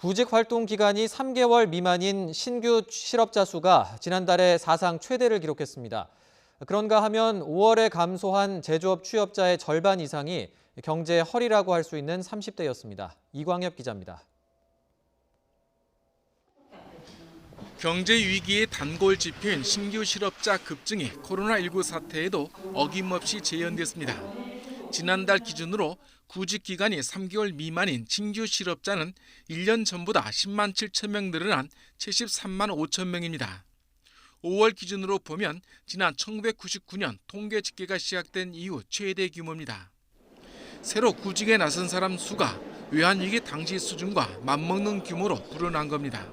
구직 활동 기간이 3개월 미만인 신규 실업자 수가 지난달에 사상 최대를 기록했습니다. 그런가 하면 5월에 감소한 제조업 취업자의 절반 이상이 경제의 허리라고 할 수 있는 30대였습니다. 이광엽 기자입니다. 경제 위기의 단골 지표인 신규 실업자 급증이 코로나19 사태에도 어김없이 재현됐습니다. 지난달 기준으로 구직 기간이 3개월 미만인 신규 실업자는 1년 전보다 10만 7천 명 늘어난 73만 5천 명입니다. 5월 기준으로 보면 지난 1999년 통계 집계가 시작된 이후 최대 규모입니다. 새로 구직에 나선 사람 수가 외환위기 당시 수준과 맞먹는 규모로 불어난 겁니다.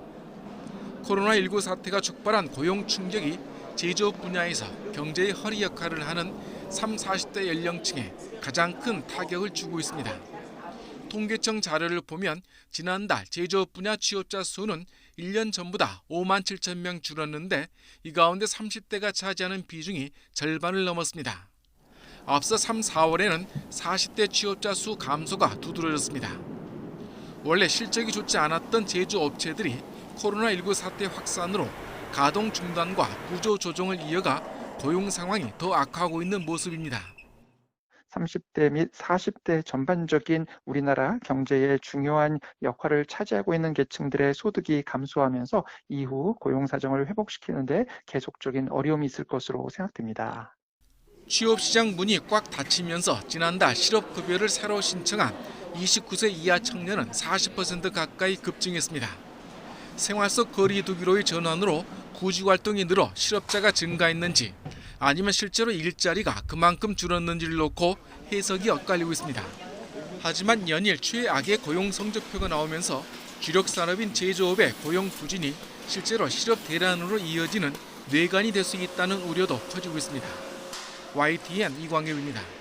코로나19 사태가 촉발한 고용 충격이 제조업 분야에서 경제의 허리 역할을 하는 30, 40대 연령층에 가장 큰 타격을 주고 있습니다. 통계청 자료를 보면 지난달 제조업 분야 취업자 수는 1년 전보다 5만 7천 명 줄었는데 이 가운데 30대가 차지하는 비중이 절반을 넘었습니다. 앞서 3, 4월에는 40대 취업자 수 감소가 두드러졌습니다. 원래 실적이 좋지 않았던 제조업체들이 코로나19 사태 확산으로 가동 중단과 구조 조정을 이어가 고용 상황이 더 악화하고 있는 모습입니다. 30대 및 40대 전반적인 우리나라 경제의 중요한 역할을 차지하고 있는 계층들의 소득이 감소하면서 이후 고용 사정을 회복시키는 데 계속적인 어려움이 있을 것으로 생각됩니다. 취업시장 문이 꽉 닫히면서 지난달 실업급여를 새로 신청한 29세 이하 청년은 40% 가까이 급증했습니다. 생활 속 거리 두기로의 전환으로 구직 활동이 늘어 실업자가 증가했는지 아니면 실제로 일자리가 그만큼 줄었는지를 놓고 해석이 엇갈리고 있습니다. 하지만 연일 최악의 고용 성적표가 나오면서 주력 산업인 제조업의 고용 부진이 실제로 실업 대란으로 이어지는 뇌관이 될 수 있다는 우려도 커지고 있습니다. YTN 이광엽입니다.